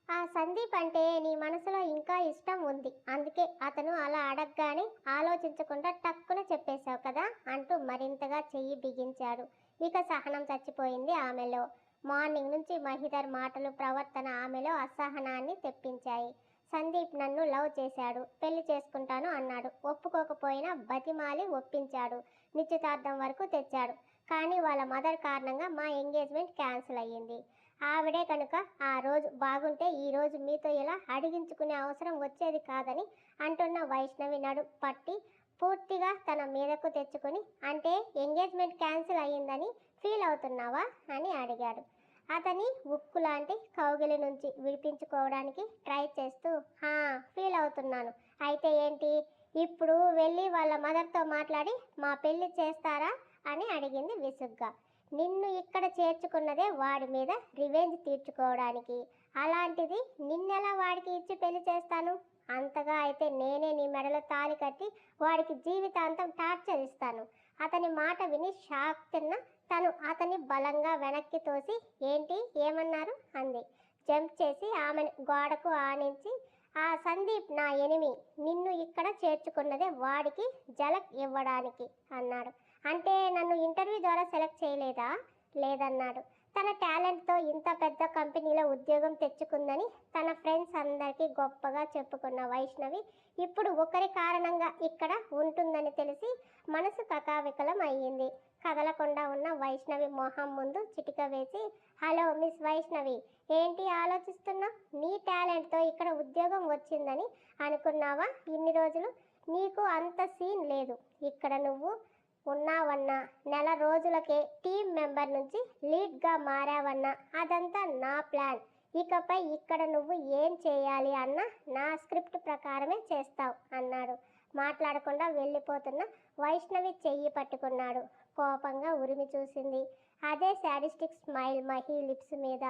ఆ సందీప్ అంటే నీ మనసులో ఇంకా ఇష్టం ఉంది, అందుకే అతను అలా అడగగానే ఆలోచించకుండా టక్కున చెప్పేశావు కదా అంటూ మరింతగా చెయ్యి బిగించాడు. ఇక సహనం చచ్చిపోయింది ఆమెలో. మార్నింగ్ నుంచి మహిధర్ మాటలు, ప్రవర్తన ఆమెలో అసహనాన్ని తెప్పించాయి. సందీప్ నన్ను లవ్ చేశాడు, పెళ్లి చేసుకుంటాను అన్నాడు. ఒప్పుకోకపోయినా బతిమాలి ఒప్పించాడు. నిశ్చితార్థం వరకు తెచ్చాడు. కానీ వాళ్ళ మదర్ కారణంగా మా ఎంగేజ్మెంట్ క్యాన్సిల్ అయ్యింది. ఆవిడే కనుక ఆ రోజు బాగుంటే ఈ రోజు మీతో ఇలా అడిగించుకునే అవసరం వచ్చేది కాదని అంటున్న వైష్ణవి నడు పట్టి పూర్తిగా తన మీదకు తెచ్చుకొని, అంటే ఎంగేజ్మెంట్ క్యాన్సిల్ అయ్యిందని ఫీల్ అవుతున్నావా అని అడిగాడు. అతని ఉక్కు లాంటి కౌగిలి నుంచి విడిపించుకోవడానికి ట్రై చేస్తూ, ఫీల్ అవుతున్నాను. అయితే ఏంటి, ఇప్పుడు వెళ్ళి వాళ్ళ మదర్తో మాట్లాడి మా పెళ్లి చేస్తారా అని అడిగింది విసుగ్గా. నిన్ను ఇక్కడ చేర్చుకున్నదే వాడి మీద రివెంజ్ తీర్చుకోవడానికి. అలాంటిది నిన్నెలా వాడికి ఇచ్చి పెళ్లి చేస్తాను? అంతగా అయితే నేనే నీ మెడలో తాళి కట్టి వాడికి జీవితాంతం టార్చర్ ఇస్తాను. అతని మాట విని షాక్ తిన్న తను అతన్ని బలంగా వెనక్కి తోసి, ఏంటి ఏమన్నారు అంది. జంప్ చేసి ఆమెను గోడకు ఆనించి, ఆ సందీప్ నా ఎనిమి, నిన్ను ఇక్కడ చేర్చుకున్నదే వాడికి జలక్ ఇవ్వడానికి అన్నాడు. అంటే నన్ను ఇంటర్వ్యూ ద్వారా సెలెక్ట్ చేయలేదా? లేదన్నాడు. తన టాలెంట్తో ఇంత పెద్ద కంపెనీలో ఉద్యోగం తెచ్చుకుందని తన ఫ్రెండ్స్ అందరికీ గొప్పగా చెప్పుకున్న వైష్ణవి ఇప్పుడు ఒకరి కారణంగా ఇక్కడ ఉంటుందని తెలిసి మనసు కకావికలం అయ్యింది. కదలకుండా ఉన్న వైష్ణవి మొహం ముందు చిటిక వేసి, హలో మిస్ వైష్ణవి, ఏంటి ఆలోచిస్తున్నా? నీ టాలెంట్తో ఇక్కడ ఉద్యోగం వచ్చిందని అనుకున్నావా ఇన్ని రోజులు? నీకు అంత సీన్ లేదు. ఇక్కడ నువ్వు ఉన్నావన్నా, నెల రోజులకే టీం మెంబర్ నుంచి లీడ్గా మారావన్నా అదంతా నా ప్లాన్. ఇకపై ఇక్కడ నువ్వు ఏం చేయాలి అన్నా నా స్క్రిప్ట్ ప్రకారమే చేస్తావు అన్నాడు. మాట్లాడకుండా వెళ్ళిపోతున్న వైష్ణవి చెయ్యి పట్టుకున్నాడు. కోపంగా ఉరిమి చూసింది. అదే శాడిస్టిక్ స్మైల్ మహి లిప్స్ మీద.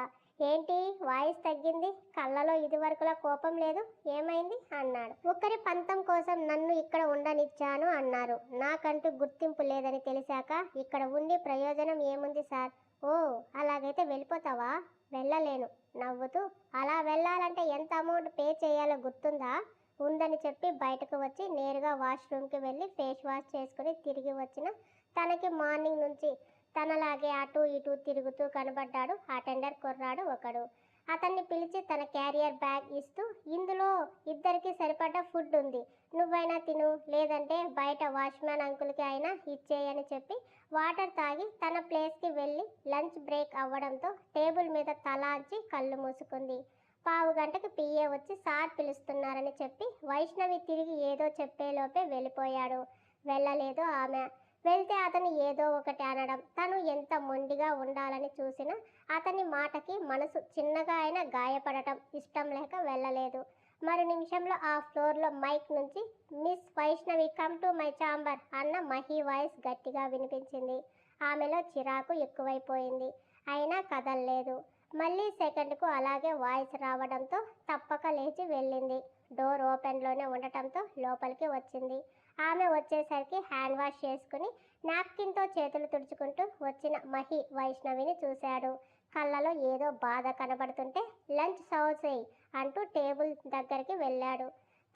ఏంటి వాయిస్ తగ్గింది? కళ్ళలో ఇదివరకులా కోపం లేదు, ఏమైంది అన్నాడు. ఒకరి పంతం కోసం నన్ను ఇక్కడ ఉండనిచ్చాను అన్నారు. నాకంటూ గుర్తింపు లేదని తెలిసాక ఇక్కడ ఉండి ప్రయోజనం ఏముంది సార్? ఓ అలాగైతే వెళ్ళిపోతావా? వెళ్ళలేను నవ్వుతూ. అలా వెళ్ళాలంటే ఎంత అమౌంట్ పే చేయాలో గుర్తుందా? ఉందని చెప్పి బయటకు వచ్చి నేరుగా వాష్రూమ్కి వెళ్ళి ఫేస్ వాష్ చేసుకుని తిరిగి వచ్చిన తనకి మార్నింగ్ నుంచి తనలాగే అటూ ఇటూ తిరుగుతూ కనబడ్డాడు అటెండర్ కుర్రాడు ఒకడు. అతన్ని పిలిచి తన క్యారియర్ బ్యాగ్ ఇస్తూ, ఇందులో ఇద్దరికి సరిపడ్డ ఫుడ్ ఉంది, నువ్వైనా తిను, లేదంటే బయట వాచ్మ్యాన్ అంకుల్కి అయినా ఇచ్చేయని చెప్పి వాటర్ తాగి తన ప్లేస్కి వెళ్ళి లంచ్ బ్రేక్ అవ్వడంతో టేబుల్ మీద తలాంచి కళ్ళు మూసుకుంది. పావు గంటకి పిఏ వచ్చి సార్ పిలుస్తున్నారని చెప్పి వైష్ణవి తిరిగి ఏదో చెప్పేలోపే వెళ్ళిపోయాడు. వెళ్ళలేదు ఆమె. వెళ్తే అతను ఏదో ఒకటి అనడం, తను ఎంత మొండిగా ఉండాలని చూసినా అతని మాటకి మనసు చిన్నగా అయినా గాయపడటం ఇష్టం లేక వెళ్ళలేదు. మరు నిమిషంలో ఆ ఫ్లోర్లో మైక్ నుంచి miss Vaishnavi come to my chamber అన్న మహి వాయిస్ గట్టిగా వినిపించింది. ఆమెలో చిరాకు ఎక్కువైపోయింది. అయినా కదల్లేదు. మళ్ళీ సెకండ్కు అలాగే వాయిస్ రావడంతో తప్పక లేచి వెళ్ళింది. డోర్ ఓపెన్లోనే ఉండటంతో లోపలికి వచ్చింది. ఆమె వచ్చేసరికి హ్యాండ్ వాష్ చేసుకుని నాప్కిన్తో చేతులు తుడుచుకుంటూ వచ్చిన మహి వైష్ణవిని చూశాడు. కళ్ళలో ఏదో బాధ కనబడుతుంటే లంచ్ సర్వ్ చేయి అంటూ టేబుల్ దగ్గరికి వెళ్ళాడు.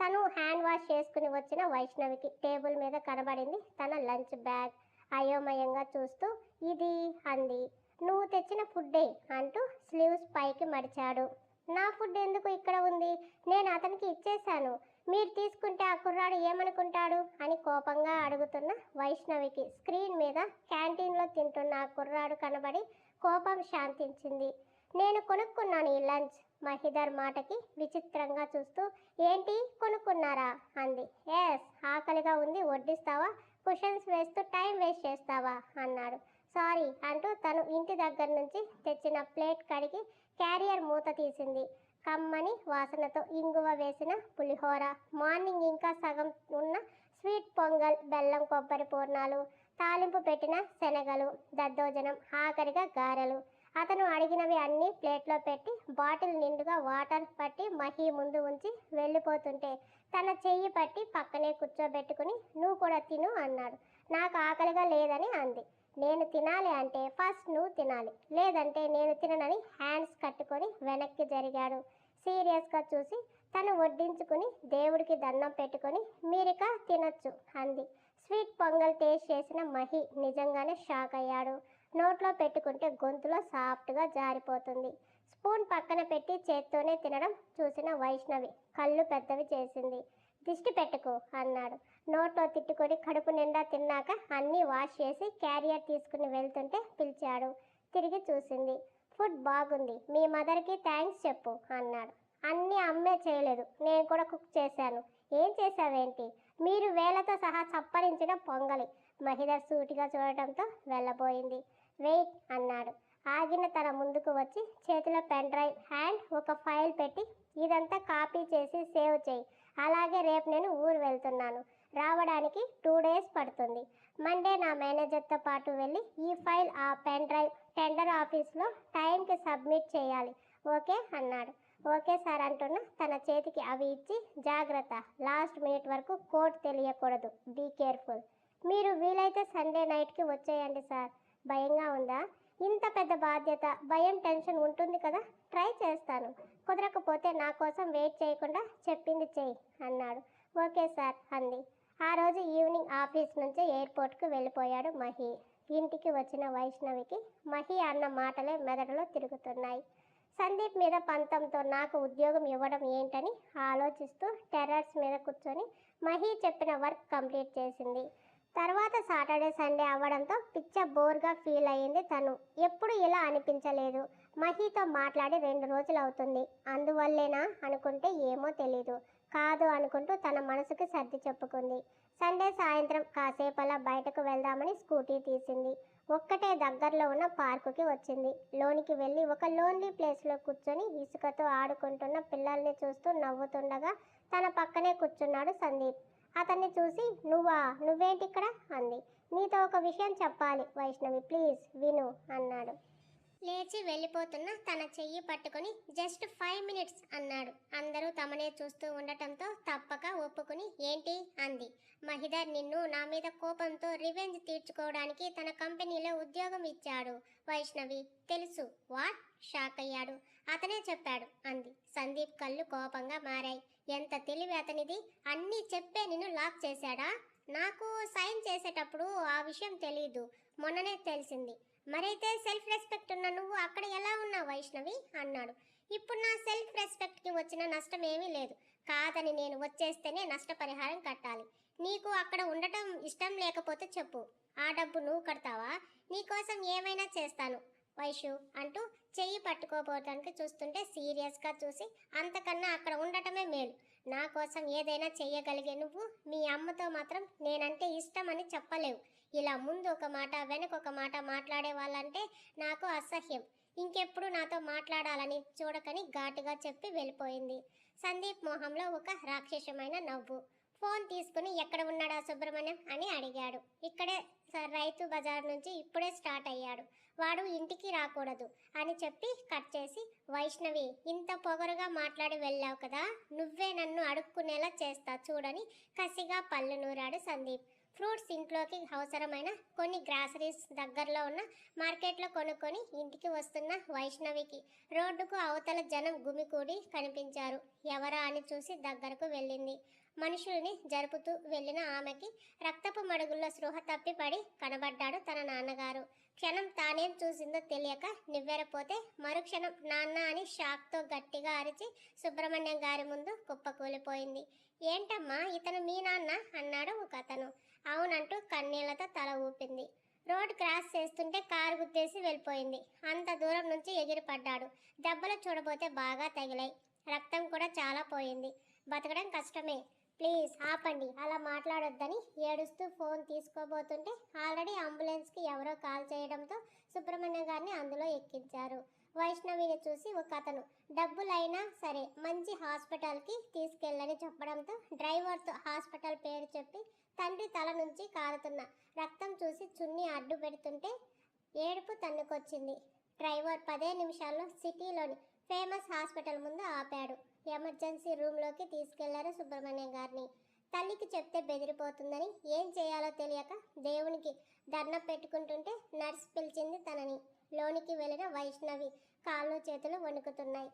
తను హ్యాండ్ వాష్ చేసుకుని వచ్చిన వైష్ణవికి టేబుల్ మీద కనబడింది తన లంచ్ బ్యాగ్. అయోమయంగా చూస్తూ ఇది అంది. నువ్వు తెచ్చిన ఫుడ్డే అంటూ స్లీవ్స్ పైకి మడిచాడు. నా ఫుడ్ ఎందుకు ఇక్కడ ఉంది? నేను అతనికి ఇచ్చేశాను. మీరు తీసుకుంటే ఆ కుర్రాడు ఏమనుకుంటాడు అని కోపంగా అడుగుతున్న వైష్ణవికి స్క్రీన్ మీద క్యాంటీన్లో తింటున్న ఆ కుర్రాడు కనబడి కోపం శాంతించింది. నేను కొనుక్కున్నాను ఈ లంచ్. మహిధర్ మాటకి విచిత్రంగా చూస్తూ, ఏంటి కొనుక్కున్నారా అంది. ఎస్, ఆకలిగా ఉంది, వడ్డిస్తావా? క్వశ్చన్స్ వేస్తూ టైం వేస్ట్ చేస్తావా అన్నాడు. సారీ అంటూ తను ఇంటి దగ్గర నుంచి తెచ్చిన ప్లేట్ కడిగి క్యారియర్ మూత తీసింది. కమ్మని వాసనతో ఇంగువ వేసిన పులిహోర, మార్నింగ్ ఇంకా సగం ఉన్న స్వీట్ పొంగల్, బెల్లం కొబ్బరి పూర్ణాలు, తాలింపు పెట్టిన శనగలు, దద్దోజనం, ఆఖరిగా గారెలు. అతను అడిగినవి అన్నీ ప్లేట్లో పెట్టి బాటిల్ నిండుగా వాటర్ పట్టి మహి ముందు ఉంచి వెళ్ళిపోతుంటే తన చెయ్యి పట్టి పక్కనే కూర్చోబెట్టుకుని నువ్వు కూడా తిను అన్నాడు. నాకు ఆకలిగా లేదని అంది. నేను తినాలి అంటే ఫస్ట్ నువ్వు తినాలి, లేదంటే నేను తిననని హ్యాండ్స్ కట్టుకొని వెనక్కి జరిగాడు. సీరియస్గా చూసి తను వడ్డించుకుని దేవుడికి దండం పెట్టుకొని మీరిక తినొచ్చు అంది. స్వీట్ పొంగల్ టేస్ట్ చేసిన మహి నిజంగానే షాక్ అయ్యాడు. నోట్లో పెట్టుకుంటే గొంతులో సాఫ్ట్గా జారిపోతుంది. స్పూన్ పక్కన పెట్టి చేత్తోనే తినడం చూసిన వైష్ణవి కళ్ళు పెద్దవి చేసింది. దిష్టి పెట్టుకో అన్నాడు. నోట్లో తిట్టుకొని కడుపు నిండా తిన్నాక అన్నీ వాష్ చేసి క్యారియర్ తీసుకుని వెళ్తుంటే పిలిచాడు. తిరిగి చూసింది. ఫుడ్ బాగుంది, మీ మదర్కి థ్యాంక్స్ చెప్పు అన్నాడు. అన్నీ అమ్మే చేయలేదు, నేను కూడా కుక్ చేశాను. ఏం చేశావేంటి? మీరు వేలతో సహా చప్పరించిన పొంగలి. మహిదర్ సూటిగా చూడటంతో వెళ్ళబోయింది. వెయిట్ అన్నాడు. ఆగిన తన ముందుకు వచ్చి చేతిలో పెన్ డ్రైవ్ అండ్ ఒక ఫైల్ పెట్టి ఇదంతా కాపీ చేసి సేవ్ చేయి. అలాగే రేపు నేను ఊరు వెళ్తున్నాను, రావడానికి 2 days పడుతుంది. మండే నా మేనేజర్తో పాటు వెళ్ళి ఈ ఫైల్ ఆ పెన్ డ్రైవ్ టెండర్ ఆఫీస్లో టైంకి సబ్మిట్ చేయాలి, ఓకే అన్నాడు. ఓకే సార్ అంటున్నా తన చేతికి అవి ఇచ్చి జాగ్రత్త, లాస్ట్ మినిట్ వరకు కోడ్ తెలియకూడదు, బీ కేర్ఫుల్. మీరు వీలైతే సండే నైట్కి వచ్చేయండి సార్. భయంగా ఉందా? ఇంత పెద్ద బాధ్యత, భయం టెన్షన్ ఉంటుంది కదా. ట్రై చేస్తాను, కుదరకపోతే నా కోసం వెయిట్ చేయకుండా చెప్పింది చెయ్యి అన్నాడు. ఓకే సార్ అంది. ఆ రోజు ఈవినింగ్ ఆఫీస్ నుంచి ఎయిర్పోర్ట్కు వెళ్ళిపోయాడు మహి. ఇంటికి వచ్చిన వైష్ణవికి మహి అన్న మాటలే మెదడులో తిరుగుతున్నాయి. సందీప్ మీద పంతంతో నాకు ఉద్యోగం ఇవ్వడం ఏంటని ఆలోచిస్తూ టెర్రస్ మీద కూర్చొని మహి చెప్పిన వర్క్ కంప్లీట్ చేసింది. తర్వాత సాటర్డే సండే అవ్వడంతో పిచ్చ బోర్గా ఫీల్ అయ్యింది తను. ఎప్పుడు ఇలా అనిపించలేదు. మహితో మాట్లాడి 2 రోజులు అవుతుంది. అందువల్లేనా అనుకుంటే ఏమో తెలీదు. కాదు అనుకుంటూ తన మనసుకి సర్ది చెప్పుకుంది. సండే సాయంత్రం కాసేపలా బయటకు వెళ్దామని స్కూటీ తీసింది. ఒక్కటే దగ్గరలో ఉన్న పార్కుకి వచ్చింది. లోనికి వెళ్ళి ఒక లోన్లీ ప్లేస్లో కూర్చొని ఇసుకతో ఆడుకుంటున్న పిల్లల్ని చూస్తూ నవ్వుతుండగా తన పక్కనే కూర్చున్నాడు సందీప్. అతన్ని చూసి నువ్వేంటి ఇక్కడ అంది. నీతో ఒక విషయం చెప్పాలి వైష్ణవి, ప్లీజ్ విను అన్నాడు. లేచి వెళ్ళిపోతున్న తన చెయ్యి పట్టుకొని జస్ట్ 5 minutes అన్నాడు. అందరూ తమనే చూస్తూ ఉండటంతో తప్పక ఒప్పుకుని ఏంటి అంది. మహిదర్ నిన్ను నా మీద కోపంతో రివెంజ్ తీర్చుకోవడానికి తన కంపెనీలో ఉద్యోగం ఇచ్చాడు వైష్ణవి, తెలుసు. వాట్? షాక్ అయ్యాడు. అతనే చెప్పాడు అంది. సందీప్ కళ్ళు కోపంగా మారాయి. ఎంత తెలివి అతనిది, అన్నీ చెప్పే నిన్ను లాక్ చేశాడా? నాకు సైన్ చేసేటప్పుడు ఆ విషయం తెలీదు, మొన్ననే తెలిసింది. మరైతే సెల్ఫ్ రెస్పెక్ట్ ఉన్న నువ్వు అక్కడ ఎలా ఉన్నావు వైష్ణవి అన్నాడు. ఇప్పుడు నా సెల్ఫ్ రెస్పెక్ట్కి వచ్చిన నష్టం ఏమీ లేదు. కాదని నేను వచ్చేస్తేనే నష్టపరిహారం కట్టాలి. నీకు అక్కడ ఉండటం ఇష్టం లేకపోతే చెప్పు, ఆ డబ్బు నువ్వు కడతావా? నీకోసం ఏమైనా చేస్తాను వైషు అంటూ చెయ్యి పట్టుకోపోవటానికి చూస్తుంటే సీరియస్గా చూసి అంతకన్నా అక్కడ ఉండటమే మేలు. నా కోసం ఏదైనా చెయ్యగలిగే నువ్వు మీ అమ్మతో మాత్రం నేనంటే ఇష్టం అని చెప్పలేవు. ఇలా ముందు ఒక మాట వెనక ఒక మాట మాట్లాడే వాళ్ళంటే నాకు అసహ్యం. ఇంకెప్పుడు నాతో మాట్లాడాలని చూడకని ఘాటుగా చెప్పి వెళ్ళిపోయింది. సందీప్ మొహంలో ఒక రాక్షసమైన నవ్వు. ఫోన్ తీసుకుని ఎక్కడ ఉన్నాడా సుబ్రహ్మణ్యం అని అడిగాడు. ఇక్కడే రైతు బజార్ నుంచి ఇప్పుడే స్టార్ట్ అయ్యాడు, వాడు ఇంటికి రాకూడదు అని చెప్పి కట్ చేసి, వైష్ణవి ఇంత పొగరుగా మాట్లాడి వెళ్ళావు కదా, నువ్వే నన్ను అడుక్కునేలా చేస్తా చూడని కసిగా పళ్ళు నూరాడు సందీప్. ఫ్రూట్స్ ఇంట్లోకి అవసరమైన కొన్ని గ్రాసరీస్ దగ్గరలో ఉన్న మార్కెట్లో కొనుక్కొని ఇంటికి వస్తున్న వైష్ణవికి రోడ్డుకు అవతల జనం గుమికూడి కనిపించారు. ఎవరా అని చూసి దగ్గరకు వెళ్ళింది. మనుషుల్ని జరుపుతూ వెళ్ళిన ఆమెకి రక్తపు మడుగుల్లో స్పృహ తప్పి పడి కనబడ్డాడు తన నాన్నగారు. క్షణం తానేం చూసిందో తెలియక నివ్వెరపోతే మరుక్షణం నాన్న అని షాక్తో గట్టిగా అరిచి సుబ్రహ్మణ్యం గారి ముందు కుప్పకూలిపోయింది. ఏంటమ్మా ఇతను మీ నాన్న అన్నాడు ఒక అతను. అవునంటూ కన్నీళ్లతో తల ఊపింది. రోడ్ క్రాస్ చేస్తుంటే కారు గుద్దేసి వెళ్ళిపోయింది. అంత దూరం నుంచి ఎగిరిపడ్డాడు. దెబ్బలు చూడబోతే బాగా తగిలాయి. రక్తం కూడా చాలా పోయింది. బతకడం కష్టమే, ప్లీజ్ ఆపండి, అలా మాట్లాడొద్దని ఏడుస్తూ ఫోన్ తీసుకోబోతుంటే ఆల్రెడీ అంబులెన్స్కి ఎవరో కాల్ చేయడంతో సుబ్రహ్మణ్యం గారిని అందులో ఎక్కించారు. వైష్ణవిని చూసి ఒక అతను డబ్బులైనా సరే మంచి హాస్పిటల్కి తీసుకెళ్ళని చెప్పడంతో డ్రైవర్తో హాస్పిటల్ పేరు చెప్పి తండ్రి తల నుంచి కారుతున్న రక్తం చూసి చున్నీ అడ్డు పెడుతుంటే ఏడుపు తన్నుకొచ్చింది. డ్రైవర్ 10 నిమిషాల్లో సిటీలోని ఫేమస్ హాస్పిటల్ ముందు ఆపాడు. ఎమర్జెన్సీ రూమ్లోకి తీసుకెళ్లారు సుబ్రహ్మణ్యం గారిని. తల్లికి చెప్తే బెదిరిపోతుందని ఏం చేయాలో తెలియక దేవునికి దండం పెట్టుకుంటుంటే నర్స్ పిలిచింది తనని. లోనికి వెళ్ళిన వైష్ణవి కాళ్ళు చేతులు వణుకుతున్నాయి.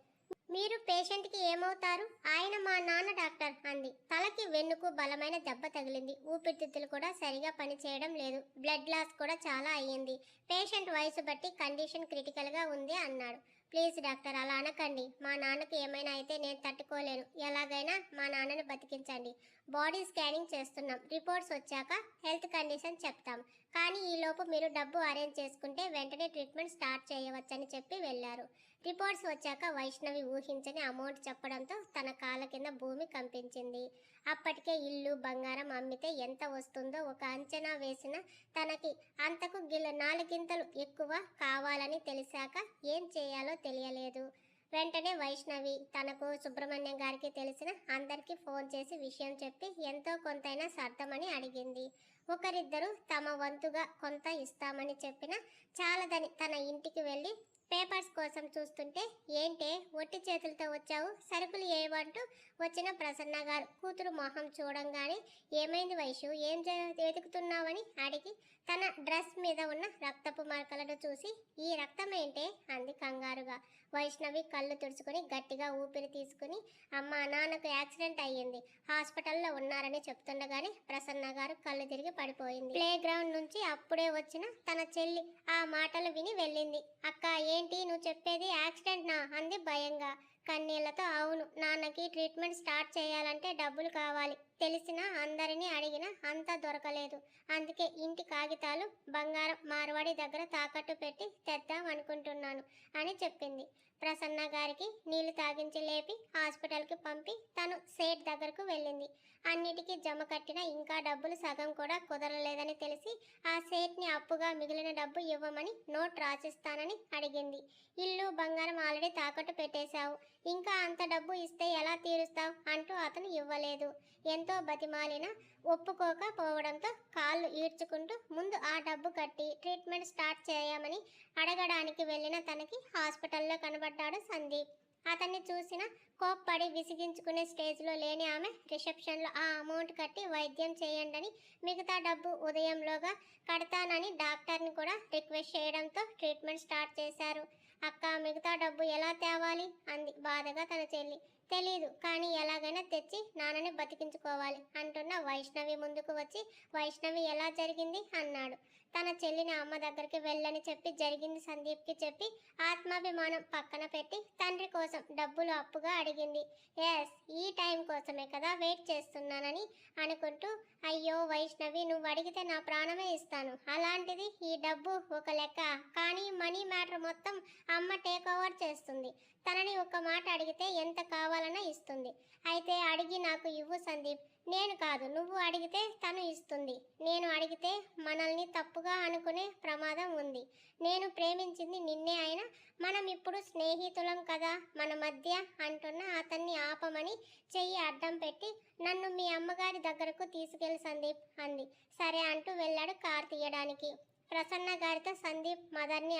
మీరు పేషెంట్కి ఏమవుతారు? ఆయన మా నాన్న డాక్టర్ అంది. తలకి వెన్నుకు బలమైన దెబ్బ తగిలింది. ఊపిరితిత్తులు కూడా సరిగా పనిచేయడం లేదు. బ్లడ్ లాస్ కూడా చాలా అయ్యింది. పేషెంట్ వయసు బట్టి కండిషన్ క్రిటికల్గా ఉంది అన్నాడు. ప్లీజ్ డాక్టర్, అలా అనకండి. మా నాన్నకు ఏమైనా అయితే నేను తట్టుకోలేను. ఎలాగైనా మా నాన్నని బతికించండి. బాడీ స్కానింగ్ చేస్తున్నాం. రిపోర్ట్స్ వచ్చాక హెల్త్ కండిషన్ చెప్తాం. కానీ ఈలోపు మీరు డబ్బు అరేంజ్ చేసుకుంటే వెంటనే ట్రీట్మెంట్ స్టార్ట్ చేయవచ్చని చెప్పి వెళ్ళారు. రిపోర్ట్స్ వచ్చాక వైష్ణవి ఊహించని అమౌంట్ చెప్పడంతో తన కాళ్ళ కింద భూమి కంపించింది. అప్పటికే ఇల్లు బంగారం అమ్మితే ఎంత వస్తుందో ఒక అంచనా వేసిన తనకి అంతకు నాలుగింతలు ఎక్కువ కావాలని తెలిసాక ఏం చేయాలో తెలియలేదు. వెంటనే వైష్ణవి తనకు సుబ్రహ్మణ్యం గారికి తెలిసిన అందరికీ ఫోన్ చేసి విషయం చెప్పి ఎంతో కొంతైనా సర్దమని అడిగింది. ఒకరిద్దరు తమ వంతుగా కొంత ఇస్తామని చెప్పినా చాలదని తన ఇంటికి వెళ్ళి పేపర్స్ కోసం చూస్తుంటే, ఏంటే ఒట్టి చేతులతో వచ్చావు, సరుకులు ఏమంటూ వచ్చిన ప్రసన్న గారు కూతురు మొహం చూడంగానే ఏమైంది వైషు, ఏం వెతుకుతున్నావని అడిగి తన డ్రెస్ మీద ఉన్న రక్తపు మరకలను చూసి ఈ రక్తం ఏంటే అంది కంగారుగా. వైష్ణవి కళ్ళు తుడుచుకుని గట్టిగా ఊపిరి తీసుకుని అమ్మ నాన్నకు యాక్సిడెంట్ అయ్యింది, హాస్పిటల్లో ఉన్నారని చెప్తుండగానే ప్రసన్న గారు కళ్ళు తిరిగి పడిపోయింది. ప్లే గ్రౌండ్ నుంచి అప్పుడే వచ్చిన తన చెల్లి ఆ మాటలు విని వెళ్ళింది. అక్క ఏంటి నువ్వు చెప్పేది, యాక్సిడెంట్ నా అంది భయంగా కన్నీళ్లతో. అవును, నాన్నకి ట్రీట్మెంట్ స్టార్ట్ చేయాలంటే డబ్బులు కావాలి. తెలిసినా అందరినీ అడిగినా అంతా దొరకలేదు. అందుకే ఇంటి కాగితాలు బంగారం మార్వాడి దగ్గర తాకట్టు పెట్టి తెద్దాం అనుకుంటున్నాను అని చెప్పింది. ప్రసన్న గారికి నీళ్లు తాగించి లేపి హాస్పిటల్కి పంపి తను సేట్ దగ్గరకు వెళ్ళింది. అన్నిటికీ జమ కట్టిన ఇంకా డబ్బులు సగం కూడా కుదరలేదని తెలిసి ఆ సేట్ని అప్పుగా మిగిలిన డబ్బు ఇవ్వమని నోట్ రాసిస్తానని అడిగింది. ఇల్లు బంగారం ఆల్రెడీ తాకట్టు పెట్టేశావు, ఇంకా అంత డబ్బు ఇస్తే ఎలా తీరుస్తావు అంటూ అతను ఇవ్వలేదు. ఎంతో బతిమాలినా ఒప్పుకోకపోవడంతో కాళ్ళు ఈడ్చుకుంటూ ముందు ఆ డబ్బు కట్టి ట్రీట్మెంట్ స్టార్ట్ చేయమని అడగడానికి వెళ్ళిన తనకి హాస్పిటల్లో కనబడ్డాడు సందీప్. అతన్ని చూసిన కోప్పడి విసిగించుకునే స్టేజ్లో లేని ఆమె రిసెప్షన్లో ఆ అమౌంట్ కట్టి వైద్యం చేయండి, మిగతా డబ్బు ఉదయంలోగా కడతానని డాక్టర్ని కూడా రిక్వెస్ట్ చేయడంతో ట్రీట్మెంట్ స్టార్ట్ చేశారు. అక్క మిగతా డబ్బు ఎలా తేవాలి అంది బాధగా తన చెల్లి. తెలీదు, కానీ ఎలాగైనా తెచ్చి నాన్నని బతికించుకోవాలి అంటున్న వైష్ణవి ముందుకు వచ్చి వైష్ణవి ఎలా జరిగింది అన్నాడు. తన చెల్లిని అమ్మ దగ్గరికి వెళ్ళని చెప్పి జరిగింది సందీప్కి చెప్పి ఆత్మాభిమానం పక్కన పెట్టి తండ్రి కోసం డబ్బులు అప్పుగా అడిగింది. ఎస్, ఈ టైం కోసమే కదా వెయిట్ చేస్తున్నానని అనుకుంటూ, అయ్యో వైష్ణవి, నువ్వు అడిగితే నా ప్రాణమే ఇస్తాను, అలాంటిది ఈ డబ్బు ఒక లెక్క, కానీ మనీ మ్యాటర్ మొత్తం అమ్మ టేక్ ఓవర్ చేస్తుంది. తనని ఒక మాట అడిగితే ఎంత కావాలన్నా ఇస్తుంది. అయితే అడిగి నాకు ఇవ్వు సందీప్. నేను కాదు, నువ్వు అడిగితే తను ఇస్తుంది. నేను అడిగితే మనల్ని తప్పుగా అనుకునే ప్రమాదం ఉంది. నేను ప్రేమించింది నిన్నే అయినా మనం ఇప్పుడు స్నేహితులం కదా మన మధ్య అంటున్న అతన్ని ఆపమని చెయ్యి అడ్డం పెట్టి నన్ను మీ అమ్మగారి దగ్గరకు తీసుకెళ్ళి సందీప్ అంది. సరే అంటూ వెళ్ళాడు కార్ తీయడానికి. ప్రసన్న గారితో సందీప్ మదర్ని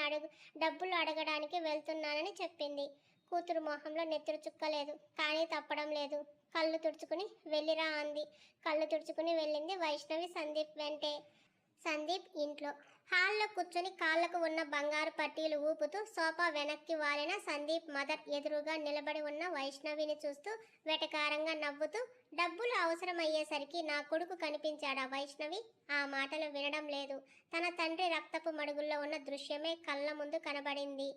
డబ్బులు అడగడానికి వెళ్తున్నానని చెప్పింది. కూతురు మొహంలో నెత్తురు చుక్కలేదు, కానీ తప్పడం లేదు. కళ్ళు తుడుచుకుని వెళ్ళిరా అంది. కళ్ళు తుడుచుకుని వెళ్ళింది వైష్ణవి సందీప్ వెంటే. సందీప్ ఇంట్లో హాల్లో కూర్చుని కాళ్లకు ఉన్న బంగారు పట్టీలు ఊపుతూ సోఫా వెనక్కి వాలిన సందీప్ మదర్ ఎదురుగా నిలబడి ఉన్న వైష్ణవిని చూస్తూ వెటకారంగా నవ్వుతూ, డబ్బులు అవసరమయ్యేసరికి నా కొడుకు కనిపించాడా వైష్ణవి? ఆ మాటలు వినడం లేదు. తన తండ్రి రక్తపు మడుగుల్లో ఉన్న దృశ్యమే కళ్ళ ముందు కనబడింది.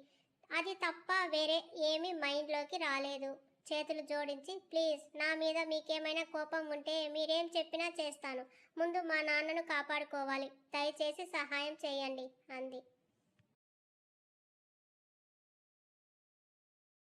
అది తప్ప వేరే ఏమీ మైండ్లోకి రాలేదు. చేతులు జోడించి, ప్లీజ్, నా మీద మీకేమైనా కోపం ఉంటే మీరేం చెప్పినా చేస్తాను. ముందు మా నాన్నను కాపాడుకోవాలి, దయచేసి సహాయం చేయండి అంది.